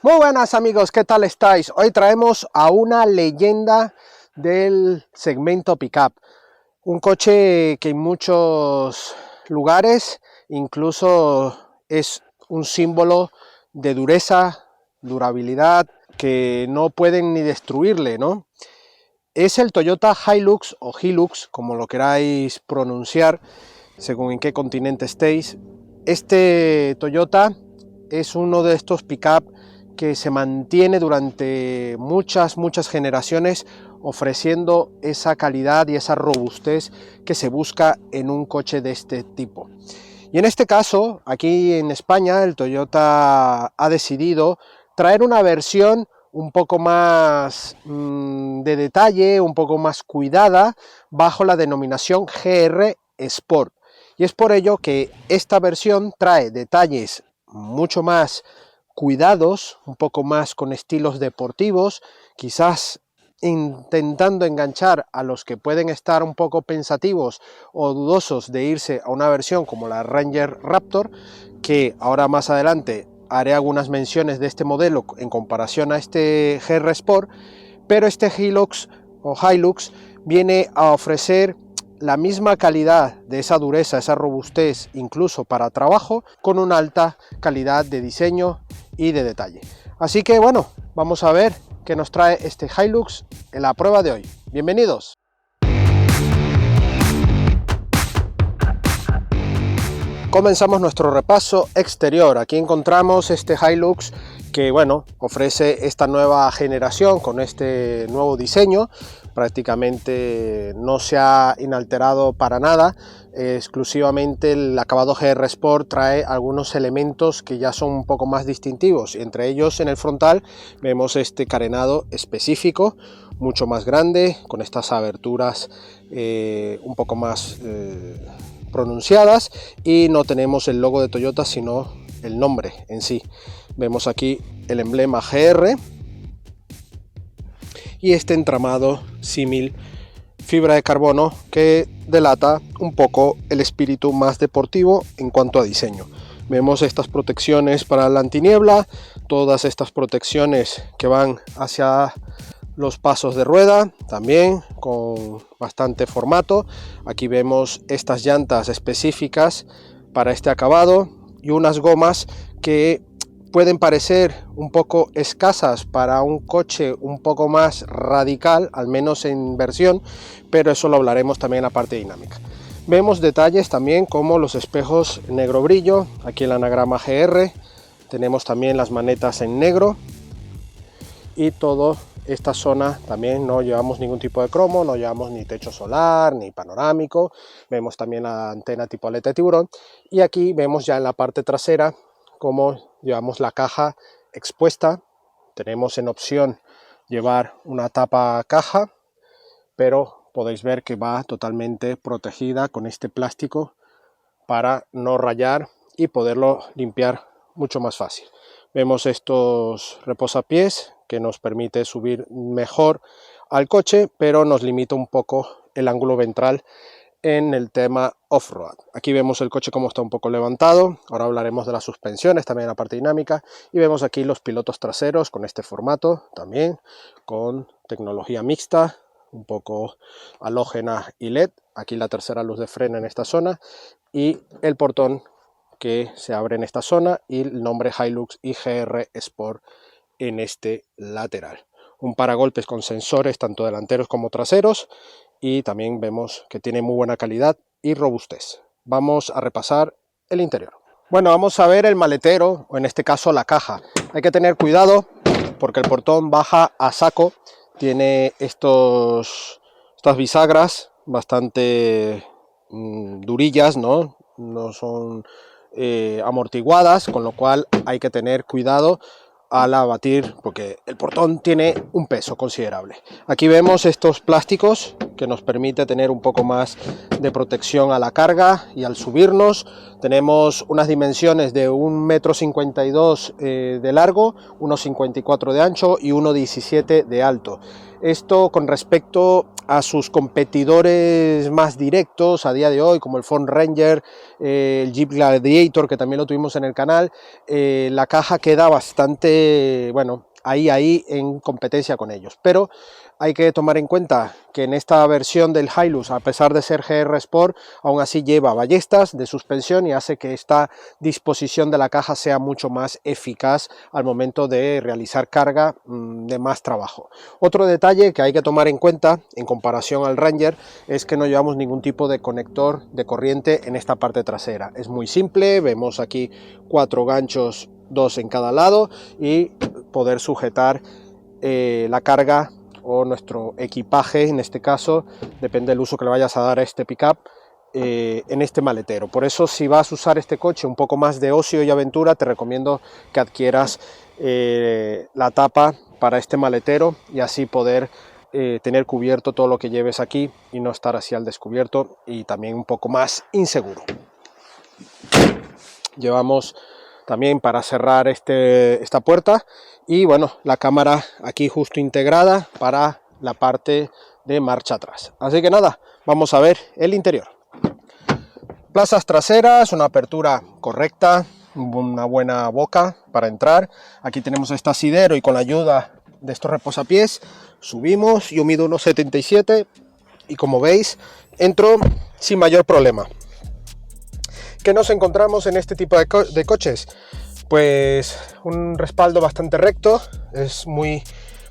Muy buenas amigos, ¿qué tal estáis? Hoy traemos a una leyenda del segmento pickup, un coche que en muchos lugares incluso es un símbolo de dureza, durabilidad, que no pueden ni destruirle, ¿no? Es el Toyota Hilux o Hilux, como lo queráis pronunciar, según en qué continente estéis. Este Toyota es uno de estos pickup que se mantiene durante muchas generaciones, ofreciendo esa calidad y esa robustez que se busca en un coche de este tipo. Y en este caso, aquí en España, el Toyota ha decidido traer una versión un poco más de detalle, un poco más cuidada, bajo la denominación GR Sport. Y es por ello que esta versión trae detalles mucho más cuidados, un poco más con estilos deportivos, quizás intentando enganchar a los que pueden estar un poco pensativos o dudosos de irse a una versión como la Ranger Raptor, que ahora más adelante haré algunas menciones de este modelo en comparación a este GR Sport, pero este Hilux o Hilux viene a ofrecer la misma calidad de esa dureza, esa robustez, incluso para trabajo, con una alta calidad de diseño y de detalle. Así que bueno, vamos a ver qué nos trae este Hilux en la prueba de hoy. Bienvenidos. Comenzamos nuestro repaso exterior. Aquí encontramos este Hilux que, bueno, ofrece esta nueva generación con este nuevo diseño. Prácticamente no se ha inalterado para nada. Exclusivamente el acabado GR Sport trae algunos elementos que ya son un poco más distintivos. Entre ellos, en el frontal vemos este carenado específico, mucho más grande, con estas aberturas un poco más pronunciadas, y no tenemos el logo de Toyota sino el nombre en sí. Vemos aquí el emblema GR y este entramado símil fibra de carbono que delata un poco el espíritu más deportivo en cuanto a diseño. Vemos estas protecciones para la antiniebla, todas estas protecciones que van hacia los pasos de rueda, también con bastante formato. Aquí vemos estas llantas específicas para este acabado y unas gomas que pueden parecer un poco escasas para un coche un poco más radical, al menos en versión, pero eso lo hablaremos también en la parte dinámica. Vemos detalles también como los espejos negro brillo, aquí el anagrama GR, tenemos también las manetas en negro y todo. Esta zona también no llevamos ningún tipo de cromo, no llevamos ni techo solar ni panorámico. Vemos también la antena tipo aleta de tiburón, y aquí vemos ya en la parte trasera cómo llevamos la caja expuesta. Tenemos en opción llevar una tapa caja, pero podéis ver que va totalmente protegida con este plástico para no rayar y poderlo limpiar mucho más fácil. Vemos estos reposapiés que nos permite subir mejor al coche, pero nos limita un poco el ángulo ventral en el tema off-road. Aquí vemos el coche como está un poco levantado. Ahora hablaremos de las suspensiones, también la parte dinámica, y vemos aquí los pilotos traseros con este formato, también con tecnología mixta, un poco halógena y LED. Aquí la tercera luz de freno en esta zona y el portón que se abre en esta zona y el nombre Hilux y GR Sport en este lateral. Un paragolpes con sensores tanto delanteros como traseros, y también vemos que tiene muy buena calidad y robustez. Vamos a repasar el interior. Bueno, vamos a ver el maletero, o en este caso la caja. Hay que tener cuidado porque el portón baja a saco. Tiene estas bisagras bastante durillas, no son amortiguadas, con lo cual hay que tener cuidado al abatir porque el portón tiene un peso considerable. Aquí vemos estos plásticos que nos permite tener un poco más de protección a la carga y al subirnos. Tenemos unas dimensiones de 1,52 m de largo, 1,54 m de ancho y 1,17 m de alto. Esto con respecto a sus competidores más directos a día de hoy, como el Ford Ranger, el Jeep Gladiator, que también lo tuvimos en el canal. La caja queda bastante, bueno, ahí en competencia con ellos, pero hay que tomar en cuenta que en esta versión del Hilux, a pesar de ser GR Sport, aún así lleva ballestas de suspensión y hace que esta disposición de la caja sea mucho más eficaz al momento de realizar carga de más trabajo. Otro detalle que hay que tomar en cuenta en comparación al Ranger es que no llevamos ningún tipo de conector de corriente en esta parte trasera. Es muy simple, vemos aquí 4 ganchos, 2 en cada lado, y poder sujetar la carga o nuestro equipaje, en este caso, depende del uso que le vayas a dar a este pickup, en este maletero. Por eso, si vas a usar este coche un poco más de ocio y aventura, te recomiendo que adquieras la tapa para este maletero y así poder tener cubierto todo lo que lleves aquí y no estar así al descubierto y también un poco más inseguro. Llevamos también para cerrar esta puerta y bueno, la cámara aquí justo integrada para la parte de marcha atrás. Así que nada, vamos a ver el interior. Plazas traseras, una apertura correcta, una buena boca para entrar. Aquí tenemos este asidero y con la ayuda de estos reposapiés subimos. Yo mido 1,77 m y como veis entro sin mayor problema. ¿Qué nos encontramos en este tipo de coches? Pues un respaldo bastante recto,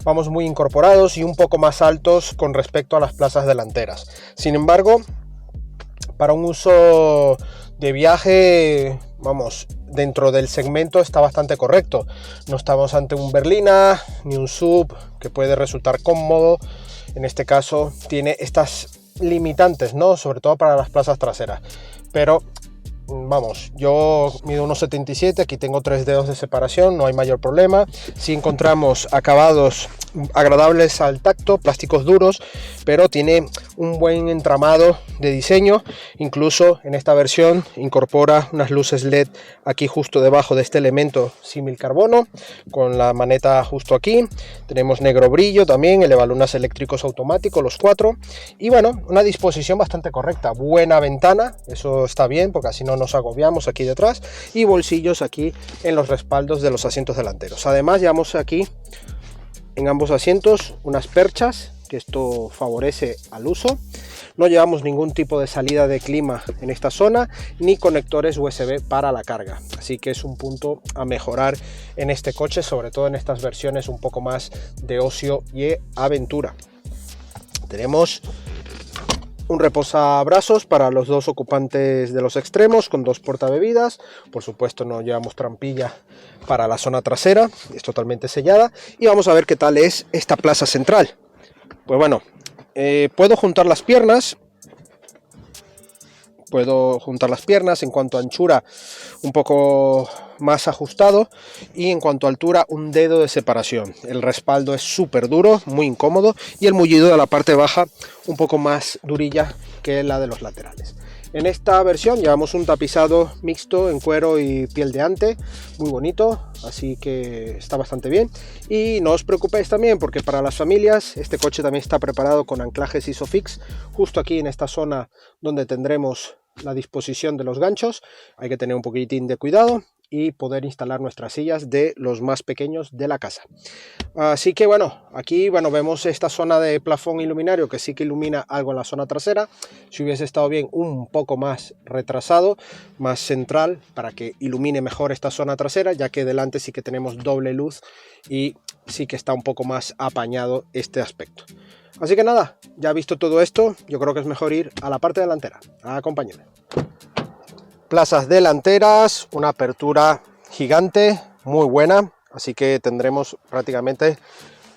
vamos muy incorporados y un poco más altos con respecto a las plazas delanteras. Sin embargo, para un uso de viaje, vamos, dentro del segmento está bastante correcto. No estamos ante un berlina ni un sub, que puede resultar cómodo. En este caso tiene estas limitantes, ¿no? Sobre todo para las plazas traseras. Pero vamos, yo mido 1,77 m, aquí tengo 3 dedos de separación, no hay mayor problema. Si encontramos acabados agradables al tacto, plásticos duros, pero tiene un buen entramado de diseño. Incluso en esta versión incorpora unas luces LED aquí justo debajo de este elemento símil carbono, con la maneta justo aquí. Tenemos negro brillo también, elevalunas eléctricos automáticos, los 4, y bueno, una disposición bastante correcta. Buena ventana, eso está bien porque así no nos agobiamos aquí detrás, y bolsillos aquí en los respaldos de los asientos delanteros. Además llevamos aquí en ambos asientos unas perchas, que esto favorece al uso. No llevamos ningún tipo de salida de clima en esta zona, ni conectores USB para la carga, así que es un punto a mejorar en este coche, sobre todo en estas versiones un poco más de ocio y aventura. Tenemos un reposabrazos para los dos ocupantes de los extremos con 2 portabebidas. Por supuesto no llevamos trampilla para la zona trasera, es totalmente sellada. Y vamos a ver qué tal es esta plaza central. Pues bueno, puedo juntar las piernas. En cuanto a anchura un poco más ajustado, y en cuanto a altura un dedo de separación. El respaldo es súper duro, muy incómodo, y el mullido de la parte baja un poco más durilla que la de los laterales. En esta versión llevamos un tapizado mixto en cuero y piel de ante, muy bonito, así que está bastante bien. Y no os preocupéis también, porque para las familias este coche también está preparado con anclajes Isofix justo aquí en esta zona donde tendremos la disposición de los ganchos. Hay que tener un poquitín de cuidado y poder instalar nuestras sillas de los más pequeños de la casa. Así que bueno, aquí vemos esta zona de plafón iluminario que sí que ilumina algo en la zona trasera. Si hubiese estado bien un poco más retrasado, más central, para que ilumine mejor esta zona trasera, ya que delante sí que tenemos doble luz y sí que está un poco más apañado este aspecto. Así que nada, ya visto todo esto, yo creo que es mejor ir a la parte delantera. Acompáñenme. Plazas delanteras, una apertura gigante, muy buena, así que tendremos prácticamente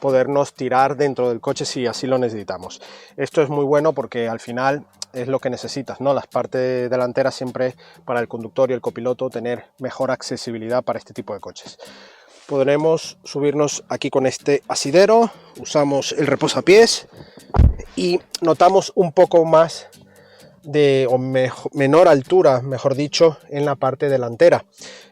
podernos tirar dentro del coche si así lo necesitamos. Esto es muy bueno porque al final es lo que necesitas, ¿no? Las partes delanteras siempre para el conductor y el copiloto tener mejor accesibilidad para este tipo de coches. Podremos subirnos aquí con este asidero, usamos el reposapiés y notamos un poco más menor altura, mejor dicho, en la parte delantera.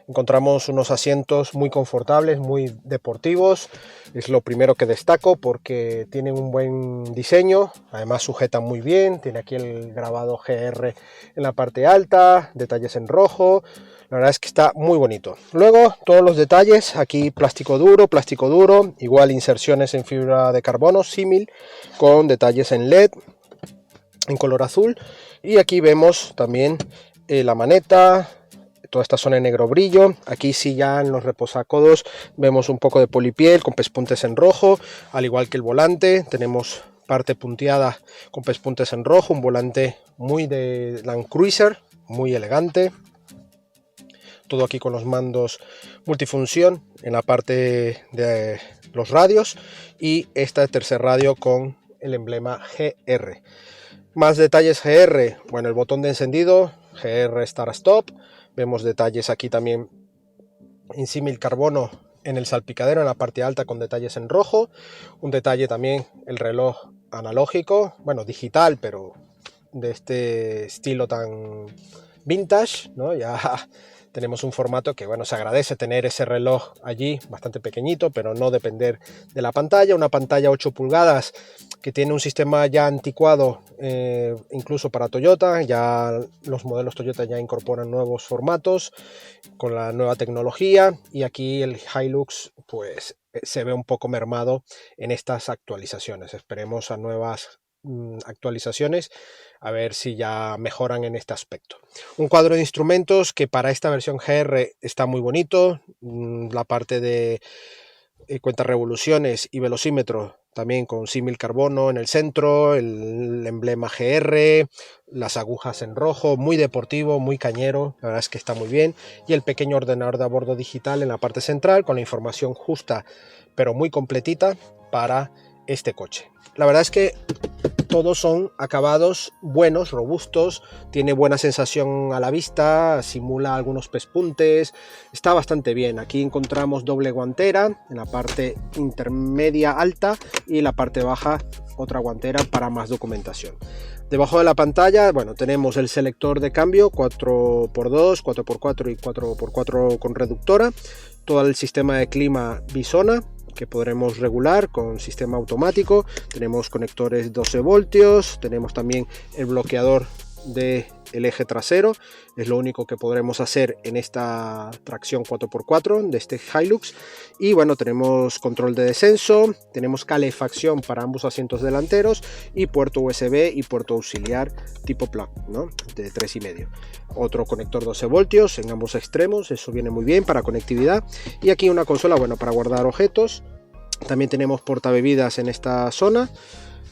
Encontramos unos asientos muy confortables, muy deportivos. Es lo primero que destaco porque tienen un buen diseño, además sujetan muy bien. Tiene aquí el grabado GR en la parte alta, detalles en rojo. La verdad es que está muy bonito. Luego todos los detalles, aquí plástico duro, igual inserciones en fibra de carbono, símil, con detalles en LED, en color azul. Y aquí vemos también la maneta, toda esta zona en negro brillo. Aquí sí, ya en los reposacodos vemos un poco de polipiel con pespuntes en rojo, al igual que el volante. Tenemos parte punteada con pespuntes en rojo, un volante muy de Land Cruiser, muy elegante. Todo aquí con los mandos multifunción en la parte de los radios, y este tercer radio con el emblema GR. Más detalles GR, bueno, el botón de encendido, GR Start Stop. Vemos detalles aquí también en símil carbono en el salpicadero, en la parte alta, con detalles en rojo. Un detalle también el reloj analógico, bueno, digital, pero de este estilo tan vintage, ¿no? Ya tenemos un formato que, bueno, se agradece tener ese reloj allí, bastante pequeñito, pero no depender de la pantalla. Una pantalla 8 pulgadas que tiene un sistema ya anticuado, incluso para Toyota. Ya los modelos Toyota ya incorporan nuevos formatos con la nueva tecnología, y aquí el Hilux pues se ve un poco mermado en estas actualizaciones. Esperemos a nuevas actualizaciones, a ver si ya mejoran en este aspecto. Un cuadro de instrumentos que para esta versión GR está muy bonito. La parte de cuenta revoluciones y velocímetro también con símil carbono en el centro, el emblema GR, las agujas en rojo, muy deportivo, muy cañero, la verdad es que está muy bien. Y el pequeño ordenador de a bordo digital en la parte central con la información justa pero muy completita para este coche. La verdad es que todos son acabados buenos, robustos, tiene buena sensación a la vista, simula algunos pespuntes, está bastante bien. Aquí encontramos doble guantera en la parte intermedia alta, y en la parte baja otra guantera para más documentación. Debajo de la pantalla, bueno, tenemos el selector de cambio 4x2, 4x4 y 4x4 con reductora, todo el sistema de clima Bisona, que podremos regular con sistema automático. Tenemos conectores 12 voltios, tenemos también el bloqueador del eje trasero. Es lo único que podremos hacer en esta tracción 4x4 de este Hilux. Y bueno, tenemos control de descenso, tenemos calefacción para ambos asientos delanteros, y puerto USB y puerto auxiliar tipo plug, ¿no? De 3,5. Otro conector 12 voltios en ambos extremos, eso viene muy bien para conectividad. Y aquí una consola, bueno, para guardar objetos. También tenemos portabebidas en esta zona.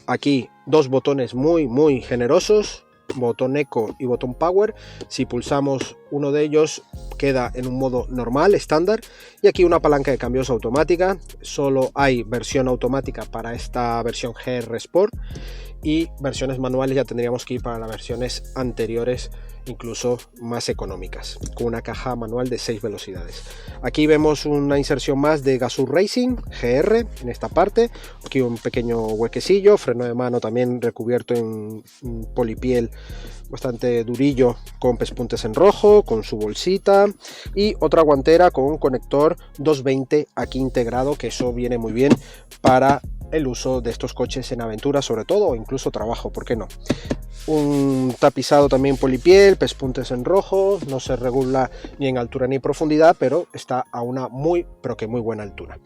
Aquí dos botones muy generosos, botón Eco y botón Power. Si pulsamos uno de ellos queda en un modo normal, estándar. Y aquí una palanca de cambios automática. Solo hay versión automática para esta versión GR Sport, y versiones manuales ya tendríamos que ir para las versiones anteriores, incluso más económicas, con una caja manual de 6 velocidades. Aquí vemos una inserción más de Gazoo Racing GR en esta parte. Aquí un pequeño huequecillo, freno de mano también recubierto en polipiel bastante durillo, con pespuntes en rojo, con su bolsita, y otra guantera con un conector 220 aquí integrado, que eso viene muy bien para el uso de estos coches en aventura, sobre todo, o incluso trabajo, ¿por qué no? Un tapizado también polipiel, pespuntes en rojo, no se regula ni en altura ni en profundidad, pero está a una muy buena altura.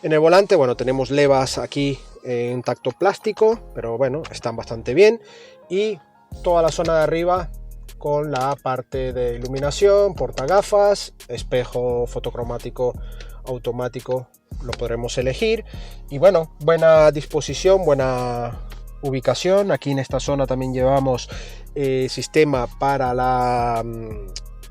En el volante, bueno, tenemos levas aquí en tacto plástico, pero bueno, están bastante bien. Y toda la zona de arriba con la parte de iluminación, portagafas, espejo fotocromático automático, lo podremos elegir. Y bueno, buena disposición, buena ubicación. Aquí en esta zona también llevamos sistema para la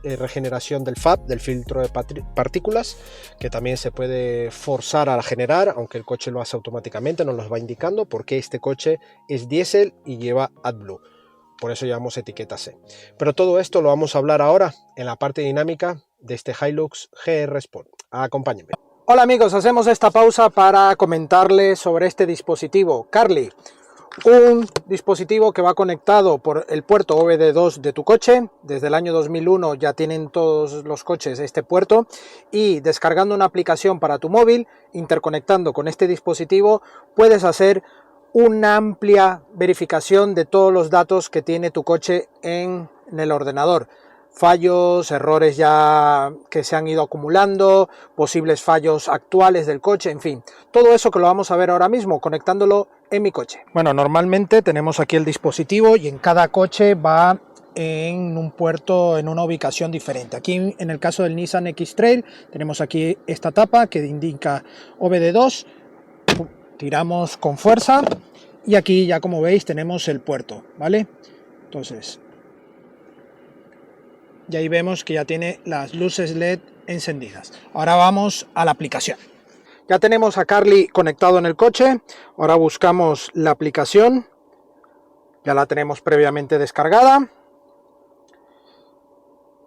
regeneración del FAP, del filtro de partículas, que también se puede forzar a generar, aunque el coche lo hace automáticamente, nos los va indicando, porque este coche es diésel y lleva AdBlue, por eso llevamos etiqueta C. Pero todo esto lo vamos a hablar ahora en la parte dinámica de este Hilux GR Sport. Acompáñenme. Hola amigos, hacemos esta pausa para comentarles sobre este dispositivo Carly, un dispositivo que va conectado por el puerto OBD2 de tu coche. Desde el año 2001 ya tienen todos los coches este puerto, y descargando una aplicación para tu móvil, interconectando con este dispositivo, puedes hacer una amplia verificación de todos los datos que tiene tu coche en el ordenador. Fallos, errores ya que se han ido acumulando, posibles fallos actuales del coche, en fin, todo eso que lo vamos a ver ahora mismo conectándolo en mi coche. Bueno, normalmente tenemos aquí el dispositivo y en cada coche va en un puerto, en una ubicación diferente. Aquí en el caso del Nissan X-Trail tenemos aquí esta tapa que indica OBD2, tiramos con fuerza y aquí ya, como veis, tenemos el puerto, ¿vale? Entonces, y ahí vemos que ya tiene las luces LED encendidas. Ahora vamos a la aplicación. Ya tenemos a Carly conectado en el coche. Ahora buscamos la aplicación. Ya la tenemos previamente descargada.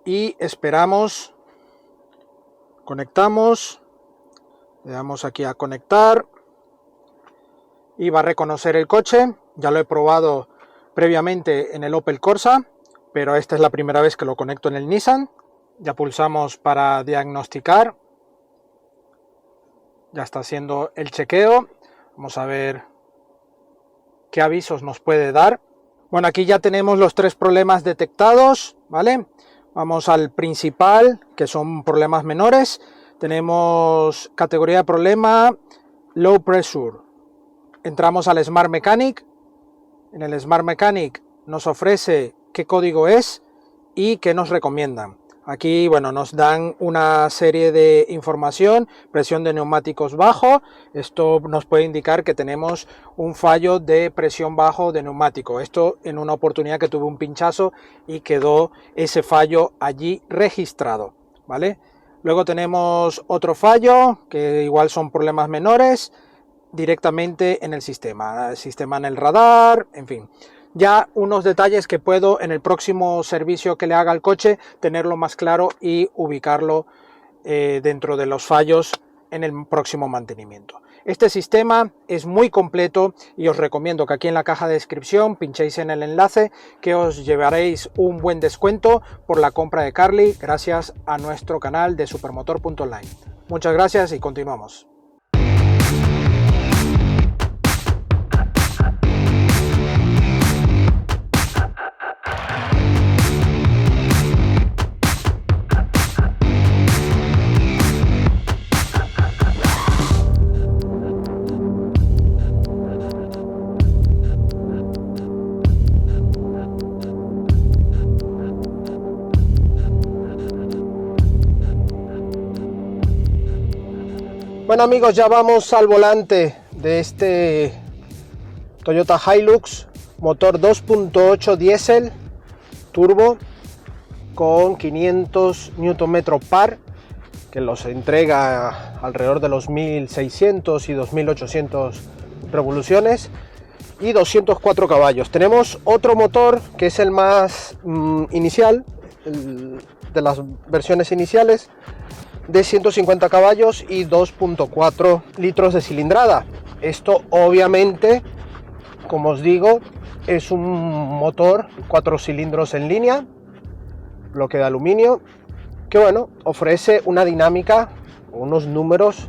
Y esperamos. Conectamos. Le damos aquí a conectar. Y va a reconocer el coche. Ya lo he probado previamente en el Opel Corsa, pero esta es la primera vez que lo conecto en el Nissan. Ya pulsamos para diagnosticar. Ya está haciendo el chequeo. Vamos a ver qué avisos nos puede dar. Bueno, aquí ya tenemos los 3 problemas detectados, ¿vale? Vamos al principal, que son problemas menores. Tenemos categoría de problema Low Pressure. Entramos al Smart Mechanic. En el Smart Mechanic nos ofrece qué código es y qué nos recomiendan. Aquí, bueno, nos dan una serie de información, presión de neumáticos bajo. Esto nos puede indicar que tenemos un fallo de presión bajo de neumático. Esto en una oportunidad que tuve un pinchazo y quedó ese fallo allí registrado, ¿vale? Luego tenemos otro fallo, que igual son problemas menores, directamente en el sistema en el radar, en fin. Ya unos detalles que puedo en el próximo servicio que le haga al coche tenerlo más claro y ubicarlo dentro de los fallos en el próximo mantenimiento. Este sistema es muy completo y os recomiendo que aquí en la caja de descripción pinchéis en el enlace, que os llevaréis un buen descuento por la compra de Carly gracias a nuestro canal de supermotor.online. Muchas gracias y continuamos. Bueno amigos, ya vamos al volante de este Toyota Hilux, motor 2.8 diésel turbo con 500 Nm par, que los entrega alrededor de los 1600 y 2800 revoluciones y 204 caballos. Tenemos otro motor que es el más inicial, de las versiones iniciales, de 150 caballos y 2.4 litros de cilindrada. Esto obviamente, como os digo, es un motor 4 cilindros en línea, bloque de aluminio, que bueno, ofrece una dinámica, unos números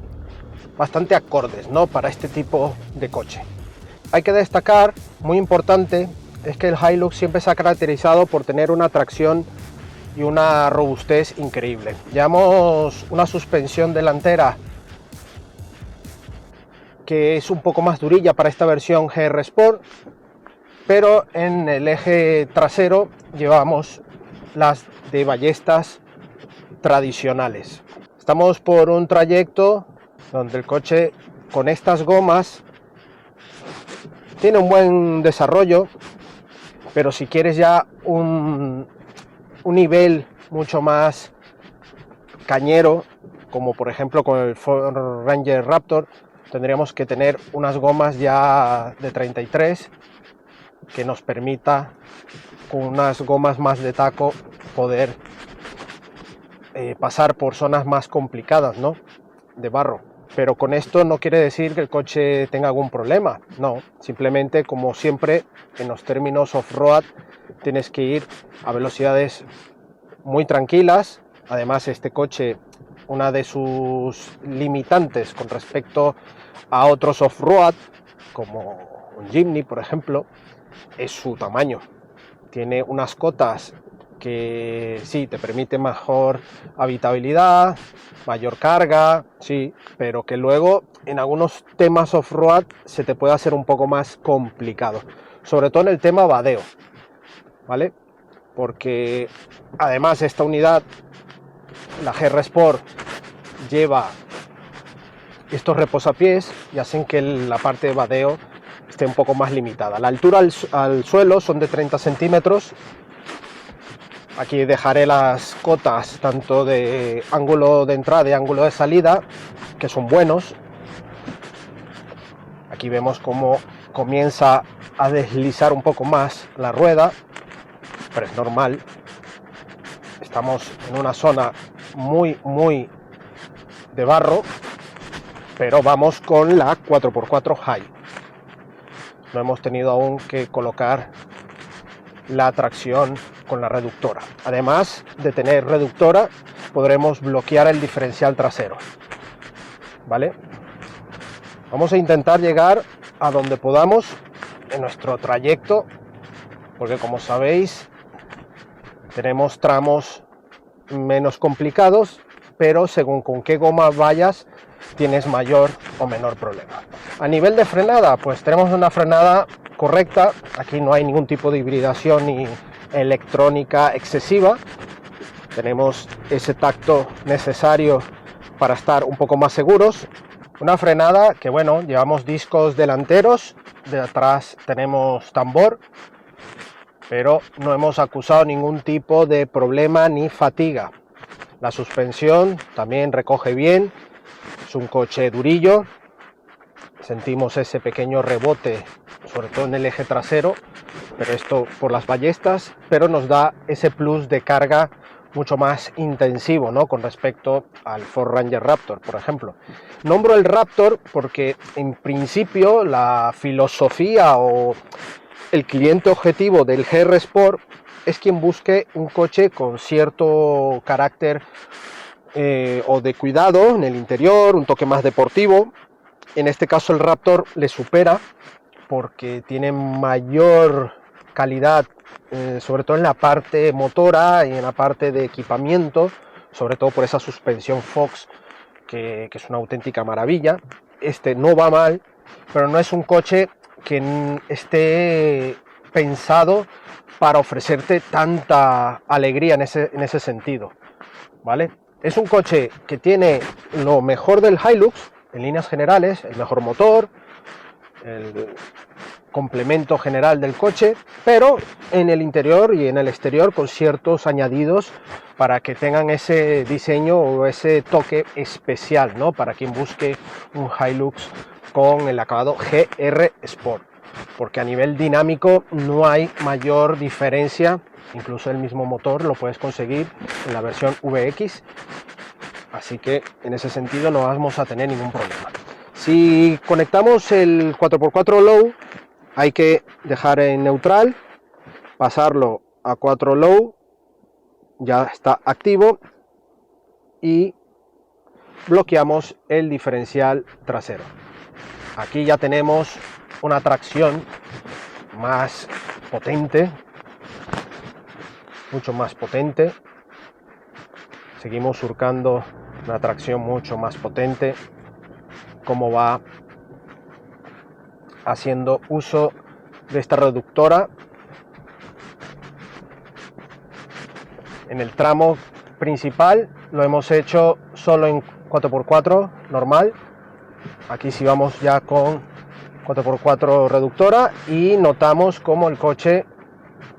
bastante acordes, ¿no?, para este tipo de coche. Hay que destacar, muy importante, es que el Hilux siempre se ha caracterizado por tener una tracción y una robustez increíble. Llevamos una suspensión delantera que es un poco más durilla para esta versión GR Sport, pero en el eje trasero llevamos las de ballestas tradicionales. Estamos por un trayecto donde el coche con estas gomas tiene un buen desarrollo, pero si quieres ya un nivel mucho más cañero, como por ejemplo con el Ford Ranger Raptor, tendríamos que tener unas gomas ya de 33 que nos permita, con unas gomas más de taco, poder pasar por zonas más complicadas, ¿no?, de barro. pero con esto no quiere decir que el coche tenga algún problema, no, simplemente como siempre en los términos off-road tienes que ir a velocidades muy tranquilas. Además este coche, una de sus limitantes con respecto a otros off-road como un Jimny por ejemplo es su tamaño. Tiene unas cotas que sí te permite mejor habitabilidad, mayor carga, sí, pero que luego en algunos temas off-road se te puede hacer un poco más complicado, sobre todo en el tema vadeo, ¿vale? Porque además esta unidad, la GR Sport, lleva estos reposapiés y hacen que la parte de vadeo esté un poco más limitada. La altura al suelo son de 30 centímetros. Aquí dejaré las cotas tanto de ángulo de entrada y ángulo de salida, que son buenos. Aquí vemos cómo comienza a deslizar un poco más la rueda, pero es normal. Estamos en una zona muy de barro, pero vamos con la 4x4 High. No hemos tenido aún que colocar la tracción con la reductora. Además de tener reductora, podremos bloquear el diferencial trasero, ¿vale? Vamos a intentar llegar a donde podamos en nuestro trayecto, porque como sabéis tenemos tramos menos complicados, pero según con qué goma vayas tienes mayor o menor problema. A nivel de frenada, pues tenemos una frenada correcta. Aquí no hay ningún tipo de hibridación ni electrónica excesiva. Tenemos ese tacto necesario para estar un poco más seguros. Una frenada que, bueno, llevamos discos delanteros, de atrás tenemos tambor, pero no hemos acusado ningún tipo de problema ni fatiga. La suspensión también recoge bien, es un coche durillo, sentimos ese pequeño rebote, sobre todo en el eje trasero, pero esto por las ballestas, pero nos da ese plus de carga mucho más intensivo, ¿no?, con respecto al Ford Ranger Raptor, por ejemplo. Nombro el Raptor porque en principio la filosofía o el cliente objetivo del GR Sport es quien busque un coche con cierto carácter o de cuidado en el interior, un toque más deportivo. En este caso el Raptor le supera porque tiene mayor calidad, sobre todo en la parte motora y en la parte de equipamiento, sobre todo por esa suspensión Fox que es una auténtica maravilla. Este no va mal, pero no es un coche que esté pensado para ofrecerte tanta alegría en ese sentido, ¿vale? Es un coche que tiene lo mejor del Hilux en líneas generales, el mejor motor, el complemento general del coche, pero en el interior y en el exterior con ciertos añadidos para que tengan ese diseño o ese toque especial, ¿no?, para quien busque un Hilux con el acabado GR Sport, porque a nivel dinámico no hay mayor diferencia. Incluso el mismo motor lo puedes conseguir en la versión VX, así que en ese sentido no vamos a tener ningún problema. Si conectamos el 4x4 Low, hay que dejar en neutral, pasarlo a 4 Low, ya está activo, y bloqueamos el diferencial trasero. Aquí ya tenemos una tracción más potente, mucho más potente. Seguimos surcando una tracción mucho más potente, como va haciendo uso de esta reductora. En el tramo principal lo hemos hecho solo en 4x4 normal. Aquí sí vamos ya con 4x4 reductora y notamos como el coche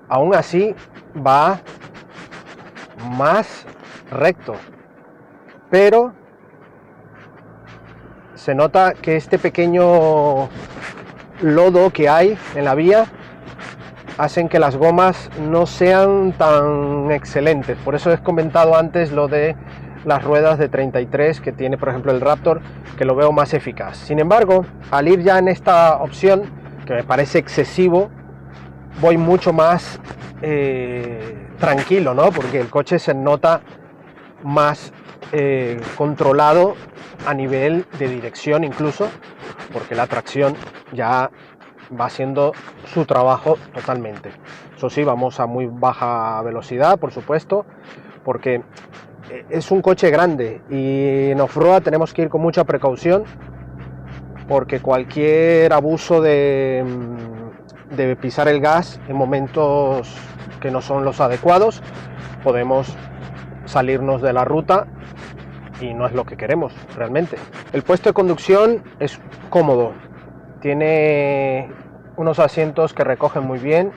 aún así va más recto, pero se nota que este pequeño lodo que hay en la vía hacen que las gomas no sean tan excelentes. Por eso he comentado antes lo de las ruedas de 33 que tiene por ejemplo el Raptor, que lo veo más eficaz. Sin embargo, al ir ya en esta opción, que me parece excesivo, voy mucho más tranquilo, ¿no? Porque el coche se nota más controlado a nivel de dirección incluso, porque la tracción ya va haciendo su trabajo totalmente. Eso sí, vamos a muy baja velocidad, por supuesto, porque es un coche grande y en off-road tenemos que ir con mucha precaución, porque cualquier abuso de pisar el gas en momentos que no son los adecuados, podemos salirnos de la ruta y no es lo que queremos realmente. El puesto de conducción es cómodo, tiene unos asientos que recogen muy bien.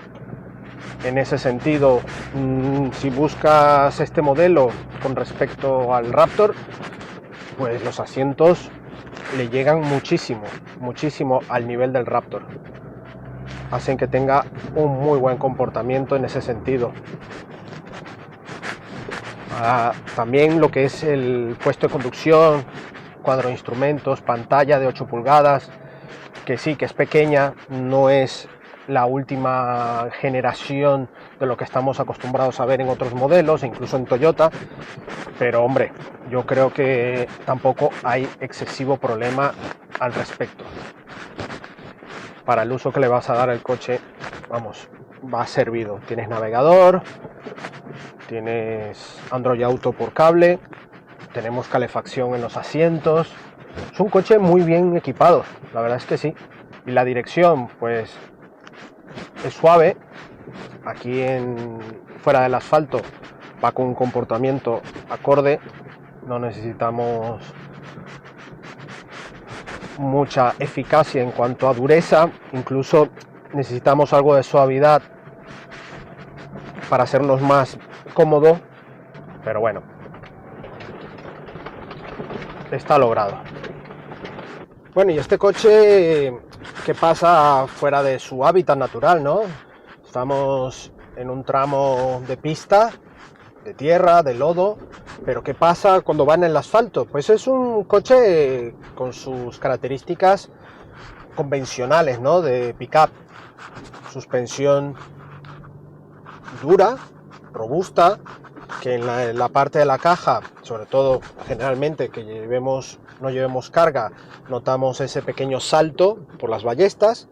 En ese sentido, si buscas este modelo con respecto al Raptor, pues los asientos le llegan muchísimo al nivel del Raptor. Hacen que tenga un muy buen comportamiento en ese sentido. También lo que es el puesto de conducción, cuadro de instrumentos, pantalla de 8 pulgadas, que sí, que es pequeña, no es la última generación de lo que estamos acostumbrados a ver en otros modelos, incluso en Toyota, pero hombre, yo creo que tampoco hay excesivo problema al respecto. Para el uso que le vas a dar al coche, vamos, va servido. Tienes navegador, tienes Android Auto por cable, tenemos calefacción en los asientos. Es un coche muy bien equipado, la verdad es que sí. Y la dirección, pues, es suave. Aquí fuera del asfalto va con un comportamiento acorde. No necesitamos mucha eficacia en cuanto a dureza, incluso necesitamos algo de suavidad para hacernos más cómodo, pero bueno, está logrado. Bueno, y este coche, ¿qué pasa fuera de su hábitat natural, no? Estamos en un tramo de pista, de tierra, de lodo, pero ¿qué pasa cuando va en el asfalto? Pues es un coche con sus características convencionales, ¿no? De pick-up, suspensión dura, robusta, que en la parte de la caja, sobre todo generalmente que no llevemos carga, notamos ese pequeño salto por las ballestas.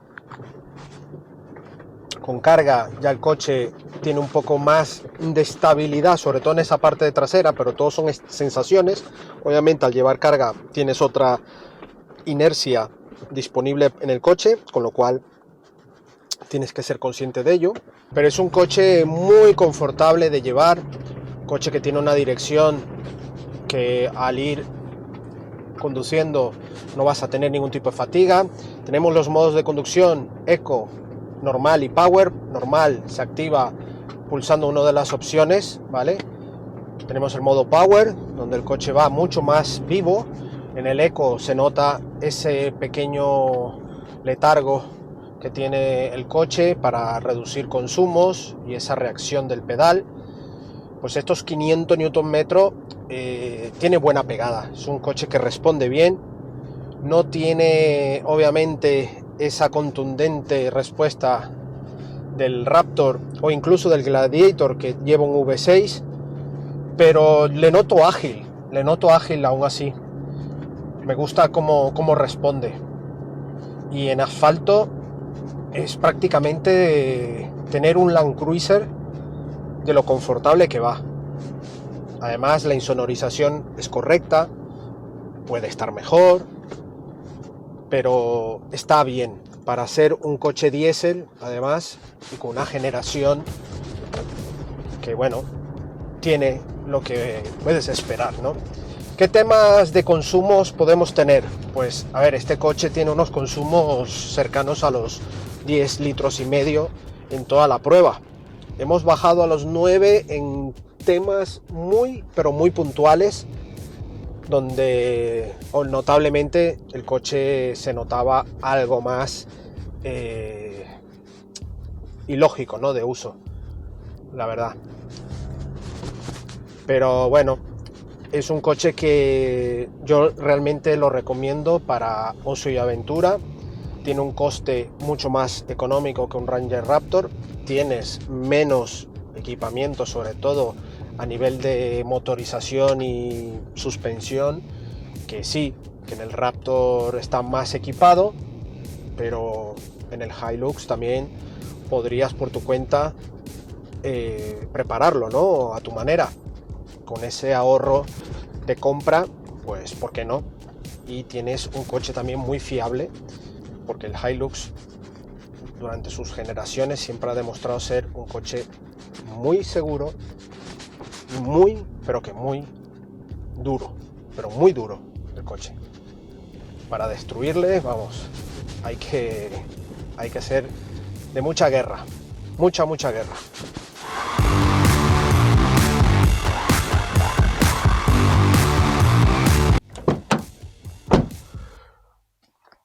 Con carga ya el coche tiene un poco más de estabilidad, sobre todo en esa parte de trasera, pero todo son sensaciones. Obviamente al llevar carga tienes otra inercia disponible en el coche, con lo cual tienes que ser consciente de ello. Pero es un coche muy confortable de llevar, coche que tiene una dirección que al ir conduciendo no vas a tener ningún tipo de fatiga. Tenemos los modos de conducción Eco, normal y Power. Normal se activa pulsando una de las opciones, ¿vale? Tenemos el modo Power, donde el coche va mucho más vivo. En el Eco se nota ese pequeño letargo que tiene el coche para reducir consumos y esa reacción del pedal. Pues estos 500 Nm tiene buena pegada. Es un coche que responde bien. No tiene obviamente esa contundente respuesta del Raptor o incluso del Gladiator, que lleva un V6, pero le noto ágil aún así. Me gusta cómo responde. Y en asfalto es prácticamente tener un Land Cruiser de lo confortable que va. Además la insonorización es correcta, puede estar mejor, pero está bien para ser un coche diésel, además, y con una generación que, bueno, tiene lo que puedes esperar, ¿no? ¿Qué temas de consumos podemos tener? Pues, a ver, este coche tiene unos consumos cercanos a los 10 litros y medio en toda la prueba. Hemos bajado a los 9 en temas pero muy puntuales, donde notablemente el coche se notaba algo más ilógico, ¿no? De uso, la verdad. Pero bueno, Es un coche que yo realmente lo recomiendo para ocio y aventura. Tiene un coste mucho más económico que un Ranger Raptor. Tienes menos equipamiento, sobre todo a nivel de motorización y suspensión, que sí, que en el Raptor está más equipado, pero en el Hilux también podrías por tu cuenta prepararlo, ¿no? A tu manera. Con ese ahorro de compra, pues ¿por qué no? Y tienes un coche también muy fiable, porque el Hilux durante sus generaciones siempre ha demostrado ser un coche muy seguro, pero que muy duro, pero muy duro el coche. Para destruirle, vamos, hay que ser de mucha guerra, mucha guerra.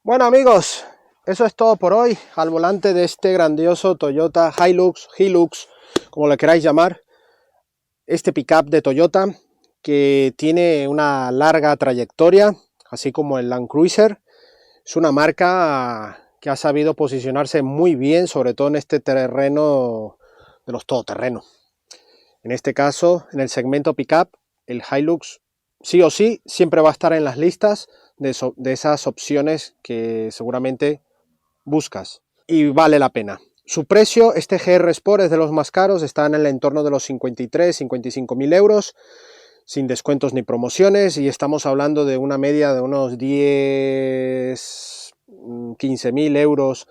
Bueno amigos, eso es todo por hoy al volante de este grandioso Toyota Hilux, como le queráis llamar, este pickup de Toyota que tiene una larga trayectoria, así como el Land Cruiser. Es una marca que ha sabido posicionarse muy bien, sobre todo en este terreno de los todoterrenos. En este caso, en el segmento pickup, el Hilux sí o sí siempre va a estar en las listas de esas opciones que seguramente buscas y vale la pena. Su precio, este GR Sport, es de los más caros, está en el entorno de los 53-55.000 euros, sin descuentos ni promociones, y estamos hablando de una media de unos 10-15.000 euros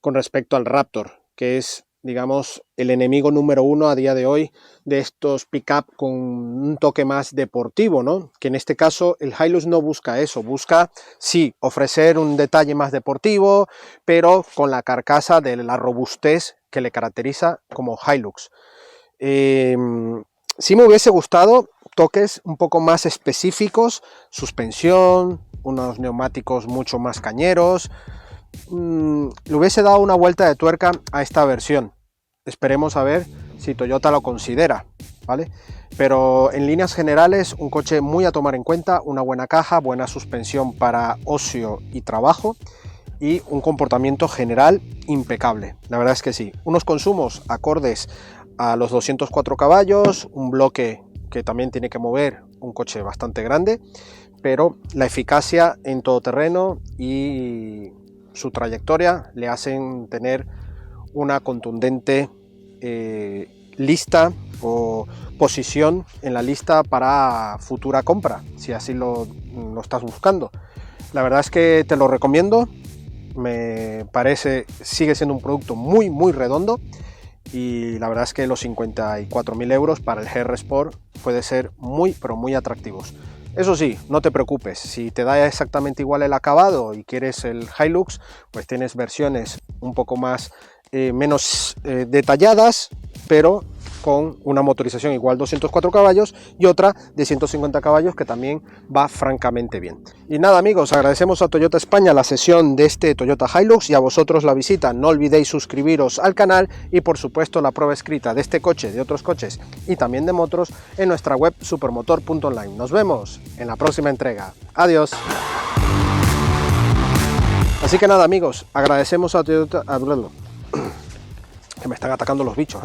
con respecto al Raptor, que es, digamos, el enemigo número uno a día de hoy de estos pick-up con un toque más deportivo, ¿no? Que en este caso el Hilux no busca eso, busca, sí, ofrecer un detalle más deportivo, pero con la carcasa de la robustez que le caracteriza como Hilux. Sí me hubiese gustado toques un poco más específicos, suspensión, unos neumáticos mucho más cañeros. Le hubiese dado una vuelta de tuerca a esta versión. Esperemos a ver si Toyota lo considera, ¿vale? Pero en líneas generales, un coche muy a tomar en cuenta, una buena caja, buena suspensión para ocio y trabajo y un comportamiento general impecable. La verdad es que sí. Unos consumos acordes a los 204 caballos, un bloque que también tiene que mover un coche bastante grande, pero la eficacia en todoterreno y su trayectoria le hacen tener una contundente lista o posición en la lista para futura compra, si así lo estás buscando. La verdad es que te lo recomiendo, me parece, sigue siendo un producto muy redondo, y la verdad es que los 54.000 euros para el GR Sport puede ser pero muy atractivos. Eso sí, no te preocupes, si te da exactamente igual el acabado y quieres el Hilux, pues tienes versiones un poco más menos detalladas, pero con una motorización igual 204 caballos y otra de 150 caballos que también va francamente bien. Y nada amigos, agradecemos a Toyota España la sesión de este Toyota Hilux y a vosotros la visita. No olvidéis suscribiros al canal y por supuesto la prueba escrita de este coche, de otros coches y también de motos en nuestra web supermotor.online. Nos vemos en la próxima entrega. Adiós. Así que nada amigos, agradecemos a Toyota... que me están atacando los bichos,